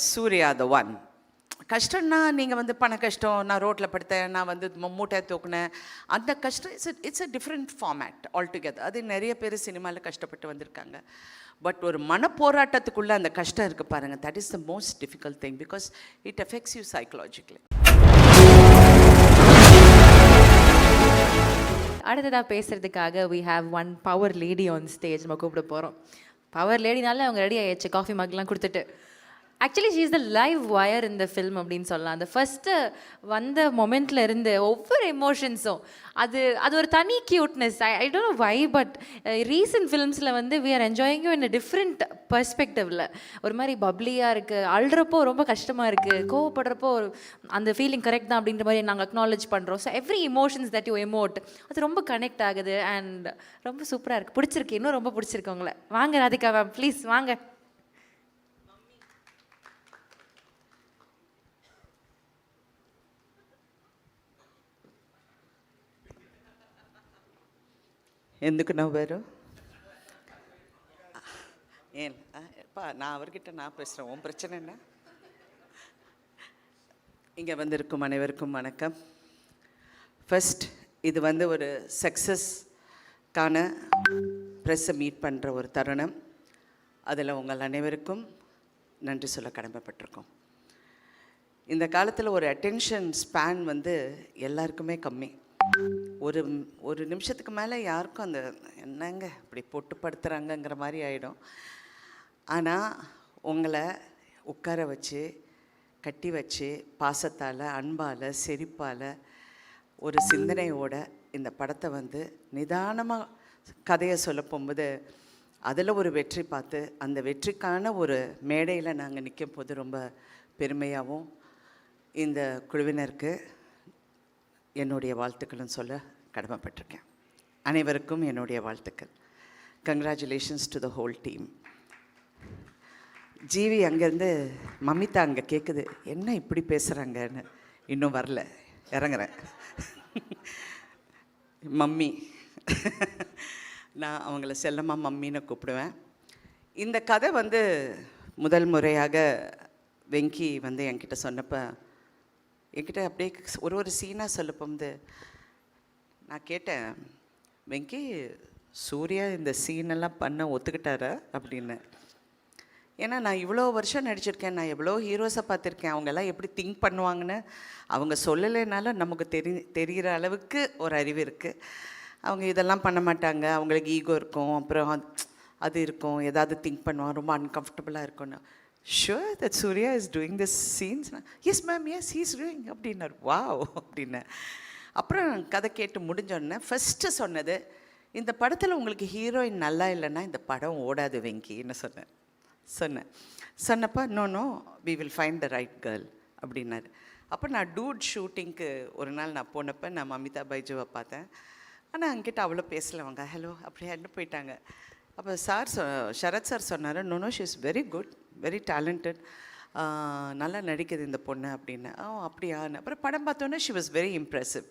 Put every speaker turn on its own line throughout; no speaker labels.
Surya the one. கஷ்டம்னா நீங்கள் வந்து பண கஷ்டம், நான் ரோட்டில் படுத்தேன், நான் வந்து மூட்டை தூக்குனேன், அந்த கஷ்டம் it's a different format altogether. அது நிறைய பேர் சினிமாவில் கஷ்டப்பட்டு வந்திருக்காங்க. பட் ஒரு மன போராட்டத்துக்குள்ளே அந்த கஷ்டம் இருக்குது பாருங்கள், that is the most difficult thing because it affects you psychologically.
அடுத்ததாக பேசுகிறதுக்காக we have one power lady on stage. நம்ம கூப்பிட போகிறோம். பவர் லேடினால அவங்க ரெடி ஆயிடுச்சு, காஃபி மக்லாம் கொடுத்துட்டு. Actually she is the live wire இந்த ஃபில்ம் அப்படின்னு சொல்லலாம். அந்த ஃபஸ்ட்டு வந்த மொமெண்ட்டில் இருந்து ஒவ்வொரு எமோஷன்ஸும் அது அது ஒரு தனி க்யூட்னஸ். I don't know why, but recent ஃபிலிம்ஸில் வந்து we are enjoying you in a different பெர்ஸ்பெக்டிவில். ஒரு மாதிரி பப்ளியாக இருக்குது, அழுறப்போ ரொம்ப கஷ்டமாக இருக்குது, கோவப்படுறப்போ அந்த ஃபீலிங் கரெக்ட் தான் அப்படின்ற மாதிரி நாங்கள் அக்னாலேஜ் பண்ணுறோம். So every emotions that you emote அது ரொம்ப கனெக்ட் ஆகுது அண்ட் ரொம்ப சூப்பராக இருக்குது. பிடிச்சிருக்கு, இன்னும் ரொம்ப பிடிச்சிருக்கு உங்களை. வாங்க ராதிகா மேம், ப்ளீஸ் வாங்க.
ఎందుకు నవ్వారు? ஏன் நான் அவர்கிட்ட நான் பேசுகிறேன், உன் பிரச்சனை என்ன? இங்கே வந்திருக்கும் அனைவருக்கும் வணக்கம். ஃபர்ஸ்ட், இது வந்து ஒரு சக்ஸஸ்க்கான ப்ரெஸ்ஸை மீட் பண்ணுற ஒரு தருணம். அதில் உங்கள் அனைவருக்கும் நன்றி சொல்ல கடமைப்பட்டிருக்கோம். இந்த காலத்தில் ஒரு அட்டென்ஷன் ஸ்பேன் வந்து எல்லாருக்குமே கம்மி. ஒரு நிமிஷத்துக்கு மேலே யாருக்கும் அந்த என்னங்க இப்படி போட்டு படுத்துகிறாங்கங்கிற மாதிரி ஆகிடும். ஆனால் உங்களை உட்கார வச்சு கட்டி வச்சு பாசத்தால், அன்பால், சிரிப்பால், ஒரு சிந்தனையோட இந்த படத்தை வந்து நிதானமாக கதையை சொல்ல போகும்போது அதில் ஒரு வெற்றி பார்த்து அந்த வெற்றிக்கான ஒரு மேடையில் நாங்கள் நிற்கும் போது ரொம்ப பெருமையாகவும் இந்த குழுவினருக்கு என்னுடைய வாழ்த்துக்களும் சொல்ல கடமைப்பட்டிருக்கேன். அனைவருக்கும் என்னுடைய வாழ்த்துக்கள். Congratulations to the whole team. GV அங்கேருந்து மமிதா அங்கே கேட்குது, என்ன இப்படி பேசுகிறாங்கன்னு. இன்னும் வரல, இறங்குறேன். மம்மி, நான் அவங்கள செல்லமாக மம்மின்னு கூப்பிடுவேன். இந்த கதை வந்து முதல் முறையாக வெங்கி வந்து என்கிட்ட சொன்னப்போ என்கிட்ட அப்படியே ஒரு சீனாக சொல்ல போகும்போது நான் கேட்டேன், வெங்கி சூர்யா இந்த சீனெல்லாம் பண்ண ஒத்துக்கிட்டாரா அப்படின்னு. ஏன்னா நான் இவ்வளோ வருஷம் நடிச்சிருக்கேன், நான் எவ்வளோ ஹீரோஸை பார்த்துருக்கேன், அவங்கெல்லாம் எப்படி திங்க் பண்ணுவாங்கன்னு அவங்க சொல்லலைனாலும் நமக்கு தெரிகிற அளவுக்கு ஒரு அறிவு இருக்குது. அவங்க இதெல்லாம் பண்ண மாட்டாங்க, அவங்களுக்கு ஈகோ இருக்கும், அப்புறம் அது இருக்கும், ஏதாவது திங்க் பண்ணுவாங்க, ரொம்ப அன்கம்ஃபர்டபுளாக இருக்கும்னு. Sure that Surya is doing this scenes? Yes ma'am, yes he's doing அப்படின்னார். வாவ் அப்படின்னு. அப்புறம் கதை கேட்டு முடிஞ்சோடனே ஃபஸ்ட்டு சொன்னது, இந்த படத்தில் உங்களுக்கு ஹீரோயின் நல்லா இல்லைன்னா இந்த படம் ஓடாது வெங்கின்னு சொன்னப்போ no we will find the right girl அப்படின்னாரு. அப்போ நான் டூட் ஷூட்டிங்க்கு ஒரு நாள் நான் போனப்போ நான் மமிதா பைஜுவை பார்த்தேன். ஆனால் அங்கிட்ட அவ்வளோ பேசலவங்க, ஹலோ அப்படியான்னு போயிட்டாங்க. அப்போ சரத் சார் சொன்னார், no she is very good, very talented, நல்லா நடிக்குது இந்த பொண்ணு அப்படின்னு. அப்படியான்னு. அப்புறம் படம் பார்த்தோன்னே ஷி வாஸ் வெரி இம்ப்ரெசிவ்.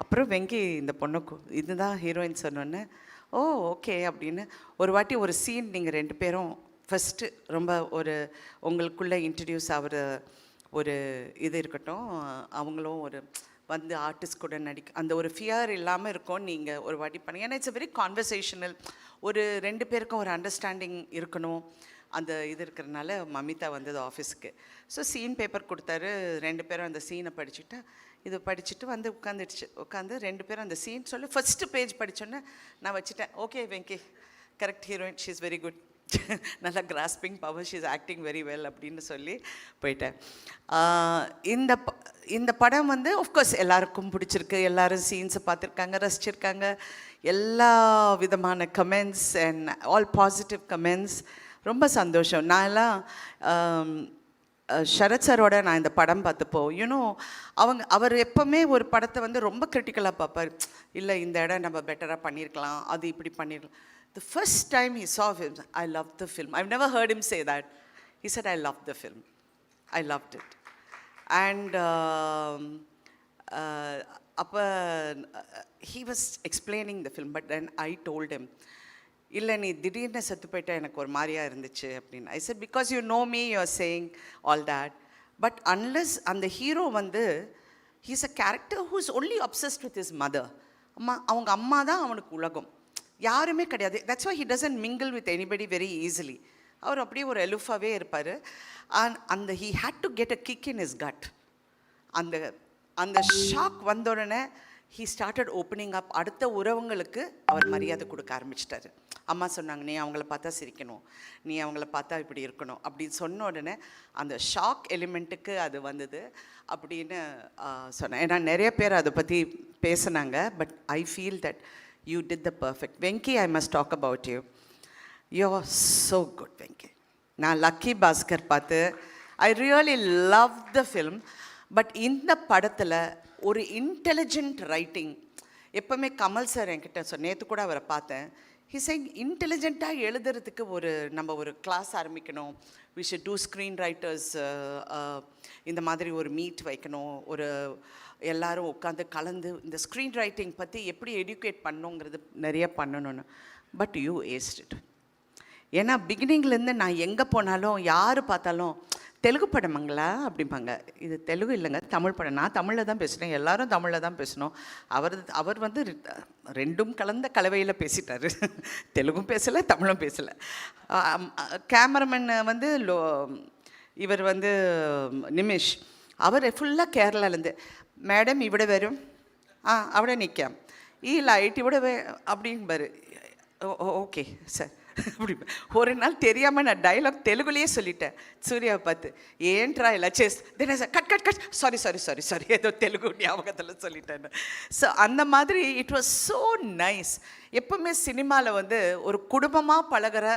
அப்புறம் வெங்கி இந்த பொண்ணுக்கு இதுதான் ஹீரோயின் சொன்னோன்னே ஓகே அப்படின்னு. ஒரு வாட்டி ஒரு சீன் நீங்கள் ரெண்டு பேரும் ஃபஸ்ட்டு ரொம்ப ஒரு உங்களுக்குள்ளே இன்ட்ரடியூஸ் ஆகிற ஒரு இது இருக்கட்டும், அவங்களும் ஒரு வந்து ஆர்டிஸ்ட் கூட அந்த ஒரு ஃபியர் இல்லாமல் இருக்கும். நீங்கள் ஒரு வாட்டி பண்ணுங்க, ஏன்னா இட்ஸ் அ வெரி கான்வர்சேஷனல். ஒரு ரெண்டு பேருக்கும் ஒரு அண்டர்ஸ்டாண்டிங் இருக்கணும், அந்த இது இருக்கிறதுனால மமிதா வந்தது ஆஃபீஸுக்கு. ஸோ சீன் பேப்பர் கொடுத்தாரு, ரெண்டு பேரும் அந்த சீனை படிச்சுட்டு இது படிச்சுட்டு வந்து உட்காந்து ரெண்டு பேரும் அந்த சீன் சொல்லி ஃபஸ்ட்டு பேஜ் படித்தோன்னே நான் வச்சுட்டேன், okay Venky correct heroine, she is very good, நல்லா grasping power, she is acting very well அப்படின்னு சொல்லி போயிட்டேன். இந்த படம் வந்து ஆஃப்கோர்ஸ் எல்லாருக்கும் பிடிச்சிருக்கு, எல்லோரும் சீன்ஸை பார்த்துருக்காங்க, ரசிச்சிருக்காங்க. எல்லா விதமான comments and all positive comments, ரொம்ப சந்தோஷம். நான் எல்லாம் சரத் சாரோட நான் இந்த படம் பார்த்தப்போ யூனோ அவர் எப்போவுமே ஒரு படத்தை வந்து ரொம்ப கிரிட்டிக்கலாக பார்ப்பார். இல்லை இந்த இடம் நம்ம பெட்டராக பண்ணியிருக்கலாம், அது இப்படி பண்ணியிருக்கலாம். The first time he saw him, I loved the film. I've never heard him say that. He said, I loved the film. I loved it. And he was explaining the film, but then I told him, இல்லை நீ திடீர்னு செத்து போயிட்டா எனக்கு ஒரு மாதிரியா இருந்துச்சு அப்படின்னு. I said because you know me you are saying all that. But unless அந்த ஹீரோ வந்து he's a character who is only obsessed with his mother. அவங்க அம்மா தான் அவனுக்கு உலகம், யாருமே கிடையாது. That's why he doesn't mingle with anybody very easily. அவர் அப்படியே ஒரு எலுஃபாகவே இருப்பார். அந்த he had to get a kick in his gut. அந்த அந்த ஷாக் வந்த உடனே ஹீ ஸ்டார்டட் ஓப்பனிங் அப். அடுத்த உறவுங்களுக்கு அவர் மரியாதை கொடுக்க ஆரம்பிச்சிட்டாரு. அம்மா சொன்னாங்க, நீ அவங்கள பார்த்தா சிரிக்கணும், நீ அவங்கள பார்த்தா இப்படி இருக்கணும் அப்படின்னு சொன்ன உடனே அந்த ஷாக் எலிமெண்ட்டுக்கு அது வந்தது அப்படின்னு சொன்னேன். ஏன்னா நிறைய பேர் அதை பற்றி பேசுனாங்க. But I feel that you did the perfect. Venky, I must talk about you. You are so good Venky. நான் லக்கி பாஸ்கர் பார்த்து I really love the film. But இந்த படத்தில் ஒரு இன்டெலிஜென்ட் ரைட்டிங். எப்போவுமே கமல் சார் என்கிட்ட நேற்று கூட அவரை பார்த்தேன். ஹிஸ் இன்டெலிஜென்ட்டாக எழுதுறதுக்கு நம்ம ஒரு கிளாஸ் ஆரம்பிக்கணும். We should do screenwriters, இந்த மாதிரி ஒரு மீட் வைக்கணும், ஒரு எல்லாரும் உட்காந்து கலந்து இந்த ஸ்க்ரீன் ரைட்டிங் பற்றி எப்படி எடியூகேட் பண்ணணுங்கிறது நிறைய பண்ணணும்னு. But you ஏஸ்ட் it. ஏன்னா பிகினிங்லேருந்து நான் எங்கே போனாலும் யார் பார்த்தாலும் தெலுங்கு படமங்களா அப்படிம்பாங்க. இது தெலுங்கு இல்லைங்க, தமிழ் படம். நான் தமிழில் தான் பேசுகிறேன், எல்லாரும் தமிழில் தான் பேசணும். அவர் வந்து ரெண்டும் கலந்த கலவையில் பேசிட்டார். தெலுங்கும் பேசலை, தமிழும் பேசலை. கேமராமேன் வந்து இவர் வந்து நிமிஷ், அவர் ஃபுல்லாக கேரளாலேருந்து, மேடம் இவிட வரும், അവിടെ நிற்காம், ഈ ലൈറ്റ് ഇവിടെ அப்படிம்பாரு. ஓகே சார் அப்படி. ஒரு நாள் தெரியாமல் நான் டைலாக் தெலுங்குலேயே சொல்லிட்டேன் சூர்யாவை பார்த்து, ஏன்ட்ரா இல்லை chase Dinesh cut cut cut sorry sorry sorry sorry ஏதோ தெலுங்கு ஞாபகத்தில் சொல்லிட்டேன். ஸோ அந்த மாதிரி இட் வாஸ் ஸோ நைஸ். எப்பவுமே சினிமாவில் வந்து ஒரு குடும்பமாக பழகிற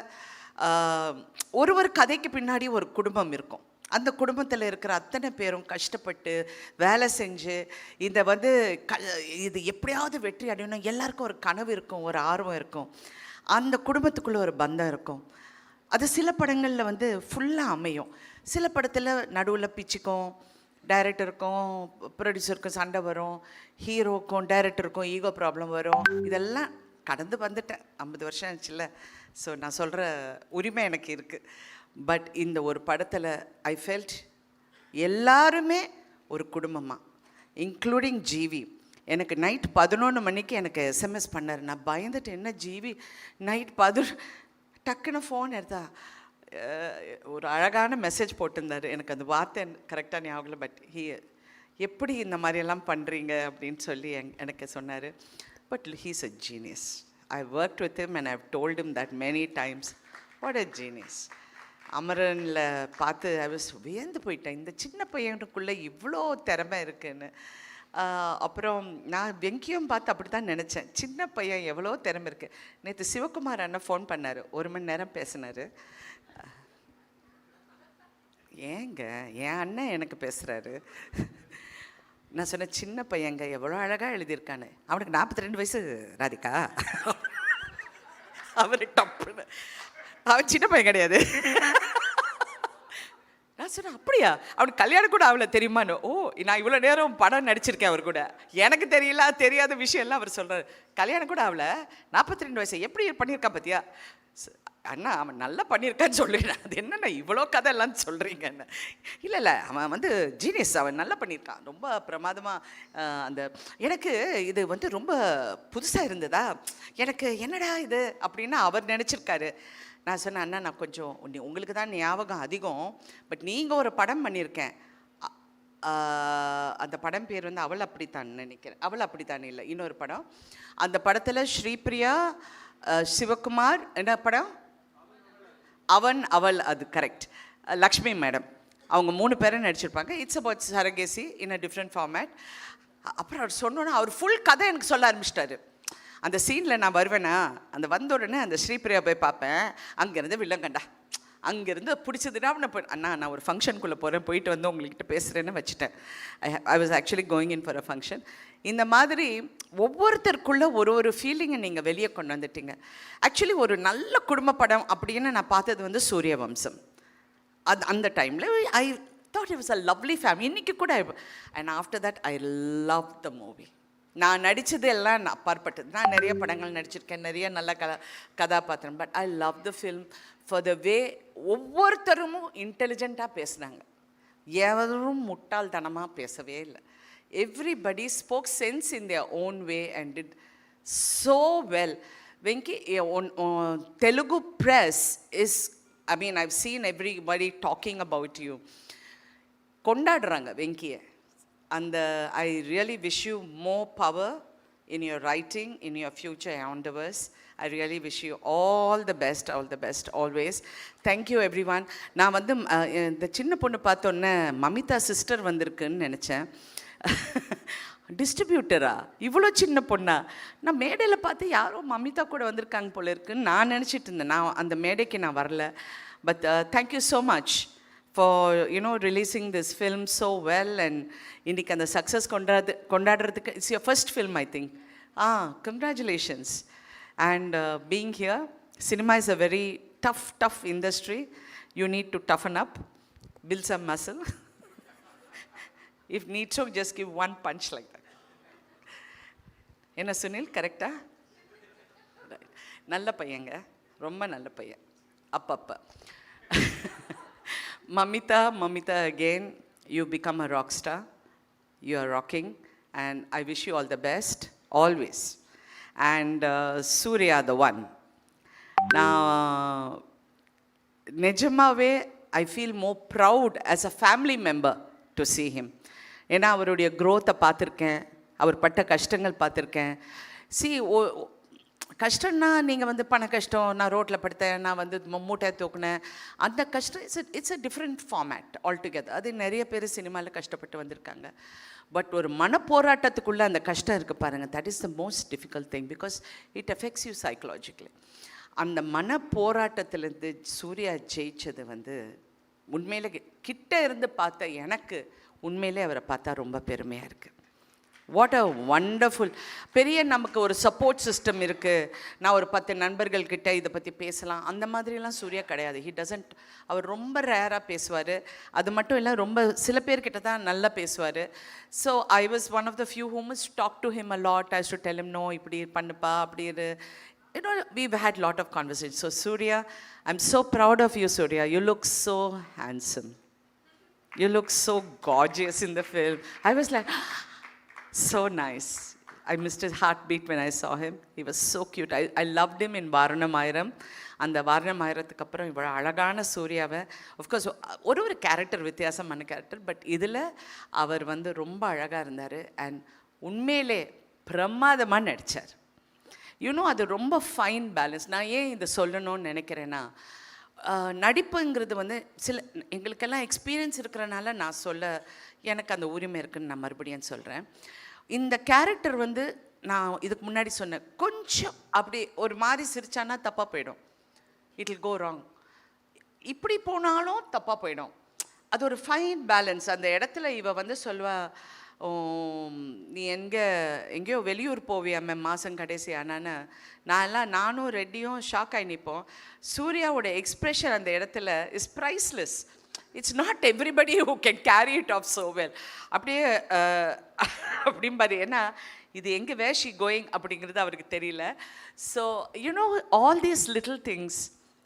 ஒரு கதைக்கு பின்னாடி ஒரு குடும்பம் இருக்கும். அந்த குடும்பத்தில் இருக்கிற அத்தனை பேரும் கஷ்டப்பட்டு வேலை செஞ்சு இந்த வந்து இது எப்படியாவது வெற்றி அடையணும். எல்லாருக்கும் ஒரு கனவு இருக்கும், ஒரு ஆர்வம் இருக்கும். அந்த குடும்பத்துக்குள்ளே ஒரு பந்தம் இருக்கும். அது சில படங்களில் வந்து ஃபுல்லாக அமையும். சில படத்தில் நடுவில் பிச்சுக்கும், டைரக்டருக்கும் ப்ரொடியூசருக்கும் சண்டை வரும், ஹீரோக்கும் டைரக்டருக்கும் ஈகோ ப்ராப்ளம் வரும். இதெல்லாம் கடந்து வந்துட்டேன். 50 வருஷம் ஆச்சுல்ல. ஸோ நான் சொல்கிற உரிமை எனக்கு இருக்குது. பட் இந்த ஒரு படத்தில் ஐ ஃபெல்ட் எல்லாருமே ஒரு குடும்பமாக, இன்க்ளூடிங் ஜிவி. எனக்கு நைட் 11 மணிக்கு எனக்கு எஸ்எம்எஸ் பண்ணார். நான் பயந்துட்டு, என்ன ஜிவி நைட் 11 டக்குன்னு ஃபோன் எடுத்தா ஒரு அழகான மெசேஜ் போட்டிருந்தார். எனக்கு அந்த வார்த்தை கரெக்டாக ஞாபகம் இல்லை. பட் எப்படி இந்த மாதிரியெல்லாம் பண்ணுறீங்க அப்படின்னு சொல்லி எனக்கு சொன்னார். But he's a genius. I worked with him and I have told him that many times. What a genius. அமரனில் பார்த்து ஐ வாஸ் வியந்து போயிட்டேன், இந்த சின்ன பையனுக்குள்ளே இவ்வளோ திறமை இருக்குன்னு. அப்புறம் நான் வெங்கியும் பார்த்து அப்படி தான் நினச்சேன், சின்ன பையன் எவ்வளோ திறமை இருக்குது. நேற்று சிவகுமார் அண்ணன் ஃபோன் பண்ணார், 1 மணி நேரம் பேசினார். ஏங்க என் அண்ணன் எனக்கு பேசுகிறாரு. நான் சொன்னேன், சின்ன பையங்க எவ்வளோ அழகாக எழுதியிருக்கான்னு. அவனுக்கு 42 வயசு ராதிகா. அவர் டப்புன்னு, அவன் சின்ன பையன் கிடையாது. நான் சொன்னேன், அப்படியா, அவனுக்கு கல்யாணம் கூட அவளை தெரியுமான்னு. ஓ, நான் இவ்வளோ நேரம் படம் நடிச்சிருக்கேன் அவர் கூட, எனக்கு தெரியல, தெரியாத விஷயம்லாம் அவர் சொல்கிறார். கல்யாணம் கூட அவளை 42 வயசு எப்படி பண்ணியிருக்கா பார்த்தியா. அண்ணா அவன் நல்லா பண்ணியிருக்கான்னு சொல்லிடுறேன். அது என்னண்ணா இவ்வளோ கதையெல்லாம் சொல்கிறீங்கன்னு. இல்லை அவன் வந்து ஜீனியஸ், அவன் நல்லா பண்ணியிருக்கான், ரொம்ப பிரமாதமாக. அந்த எனக்கு இது வந்து ரொம்ப புதுசாக இருந்ததா, எனக்கு என்னடா இது அப்படின்னு அவர் நினச்சிருக்காரு. நான் சொன்னேன், அண்ணா நான் கொஞ்சம் உங்களுக்கு தான் ஞாபகம் அதிகம், பட் நீங்கள் ஒரு படம் பண்ணியிருக்கேன், அந்த படம் பேர் வந்து அவள் அப்படித்தான் நினைக்கிறேன். அவள் அப்படித்தான் இல்லை, இன்னொரு படம். அந்த படத்தில் ஸ்ரீபிரியா, சிவகுமார், என்ன படம், அவன் அவள், அது கரெக்ட், லக்ஷ்மி மேடம், அவங்க 3 பேரும் நடிச்சிருப்பாங்க. It's about surrogacy in a different format. அப்புறம் அவர் சொன்னோன்னா அவர் ஃபுல் கதை எனக்கு சொல்ல ஆரம்பிச்சிட்டாரு. அந்த சீனில் நான் வருவேனா, அந்த வந்த உடனே அந்த ஸ்ரீபிரியா போய் பார்ப்பேன், அங்கேருந்து வில்லங்கண்டா, அங்கேருந்து பிடிச்சதுன்னா அவனை அண்ணா நான் ஒரு ஃபங்க்ஷனுக்குள்ளே போகிறேன், போயிட்டு வந்து உங்கள்கிட்ட பேசுகிறேன்னு வச்சுட்டேன். I was actually going in for a function. இந்த மாதிரி ஒவ்வொருத்தருக்குள்ளே ஒரு ஃபீலிங்கை நீங்கள் வெளியே கொண்டு வந்துட்டீங்க. ஆக்சுவலி ஒரு நல்ல குடும்ப படம் அப்படின்னு நான் பார்த்தது வந்து சூரியவம்சம். அந்த டைமில் I thought it was a lovely family. இன்றைக்கி கூட, and after that I love the movie. நான் நடித்தது எல்லாம் நான் அப்பாற்பட்டது. நான் நிறைய படங்கள் நடிச்சிருக்கேன், நிறைய நல்ல கதாபாத்திரம். But I love the film for the way ஒவ்வொருத்தரும் இன்டெலிஜென்ட்டாக பேசுனாங்க. எவரும் முட்டாள்தனமாக பேசவே இல்லை. Everybody spoke sense in their own way and did so well. Venki, Telugu press is, I mean, I've seen everybody talking about you. Kondadranga Venkiye. And I really wish you more power in your writing, in your future endeavors. I really wish you all the best always. Thank you everyone. நான் வந்து இந்த சின்ன பொண்ணு பார்த்தோன்னே Mamitha sister வந்திருக்குன்னு நினச்சேன். டிஸ்ட்ரிபியூட்டரா இவ்வளோ சின்ன பொண்ணா? நான் மேடையில் பார்த்து யாரோ மமிதா கூட வந்திருக்காங்க போல இருக்குன்னு நான் நினச்சிட்டு இருந்தேன். நான் அந்த மேடைக்கு நான் வரல. But thank you so much for releasing this film so well. And இன்றைக்கி அந்த சக்ஸஸ் கொண்டாடுறதுக்கு it's your first film I think. Congratulations. And being here, cinema is a very tough industry. You need to toughen up, build some muscle. If need so, just give one punch like that. என்ன சுனில், கரெக்டா? நல்ல பையங்க, ரொம்ப நல்ல பையன். அப்பப்போ Mamita again, you become a rock star. You are rocking and I wish you all the best always. And Surya the one. Now நிஜமாவே I feel more proud as a family member to see him. ஏன்னா அவருடைய க்ரோத்தை பார்த்துருக்கேன், அவர் பட்ட கஷ்டங்கள் பார்த்துருக்கேன். கஷ்டம்னா நீங்கள் வந்து பண கஷ்டம், நான் ரோட்டில் படுத்தேன், நான் வந்து மூட்டை தூக்குனேன், அந்த கஷ்டம் it's a different format altogether. அது நிறைய பேர் சினிமாவில் கஷ்டப்பட்டு வந்திருக்காங்க. பட் ஒரு மனப்போராட்டத்துக்குள்ளே அந்த கஷ்டம் இருக்குது பாருங்கள், that is the most difficult thing because it affects you psychologically. அந்த மனப்போராட்டத்திலேருந்து சூர்யா ஜெயிச்சது வந்து உண்மையிலே கிட்ட இருந்து பார்த்த எனக்கு உண்மையிலே அவரை பார்த்தா ரொம்ப பெருமையாக இருக்குது. What a wonderful. பெரிய நமக்கு ஒரு சப்போர்ட் சிஸ்டம் இருக்குது. நான் ஒரு 10 நண்பர்கள்கிட்ட இதை பற்றி பேசலாம், அந்த மாதிரிலாம் சூர்யா கிடையாது. He doesn't. அவர் ரொம்ப ரேராக பேசுவார். அது மட்டும் இல்லை, ரொம்ப சில பேர்கிட்ட தான் நல்லா பேசுவார். So I was one of the few who must talk to him a lot. I should tell him no, இப்படி பண்ணுப்பா, அப்படி இரு. We've had a lot of conversations. So Surya, I'm so proud of you, Surya. You look so handsome. You look so gorgeous in the film. I was like, so nice. I missed his heartbeat when I saw him. He was so cute. I loved him in Varanamayiram. அந்த வாரணமாயிரத்துக்கு அப்புறம் இவ்வளோ அழகான சூர்யாவை, of course ஒரு character வித்தியாசமான character, but இதில் அவர் வந்து ரொம்ப அழகாக இருந்தார். அண்ட் உண்மையிலே பிரமாதமாக நடித்தார். அது ரொம்ப ஃபைன் பேலன்ஸ். நான் ஏன் இதை சொல்லணும்னு நினைக்கிறேன்னா, நடிப்புங்கிறது வந்து எங்களுக்கெல்லாம் எக்ஸ்பீரியன்ஸ் இருக்கிறனால நான் எனக்கு அந்த உரிமை இருக்குதுன்னு நான் மறுபடியும் சொல்கிறேன். இந்த கேரக்டர் வந்து நான் இதுக்கு முன்னாடி சொன்னேன், கொஞ்சம் அப்படி ஒரு மாதிரி சிரிச்சானா தப்பாக போயிடும், இட் வில் கோ ராங். இப்படி போனாலும் தப்பாக போயிடும். அது ஒரு ஃபைன் பேலன்ஸ். அந்த இடத்துல இவ வந்து சொல்வா, நீ எங்கேயோ வெளியூர் போவியாமே மாதம் கடைசி ஆனான்னு. நானும் ரெட்டியும் ஷாக் ஆகி நிற்போம். சூர்யாவோட எக்ஸ்ப்ரெஷன் அந்த இடத்துல is priceless. It's not everybody who can carry it of so well. அப்படியே அப்படிம்பாரு. ஏன்னா இது எங்கே வேர் ஷி கோயிங் அப்படிங்கிறது அவருக்கு தெரியல. So all these little things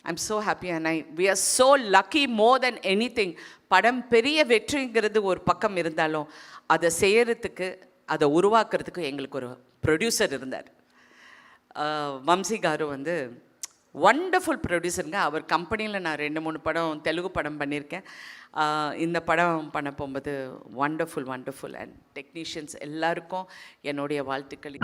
I'm so happy and we are so lucky more than anything. படம் பெரிய வெற்றிங்கிறது ஒரு பக்கம் இருந்தாலும் அதை செய்யறதுக்கு, அதை உருவாக்குறதுக்கு எங்களுக்கு ஒரு ப்ரொடியூசர் இருந்தார். வம்சி காரு வந்து வண்டர்ஃபுல் ப்ரொடியூசருங்க. அவர் கம்பெனியில் நான் 2-3 படம் தெலுங்கு படம் பண்ணியிருக்கேன். இந்த படம் பண்ண போகும்போது வண்டர்ஃபுல். அண்ட் டெக்னீஷியன்ஸ் எல்லாருக்கும் என்னுடைய வாழ்த்துக்கள்.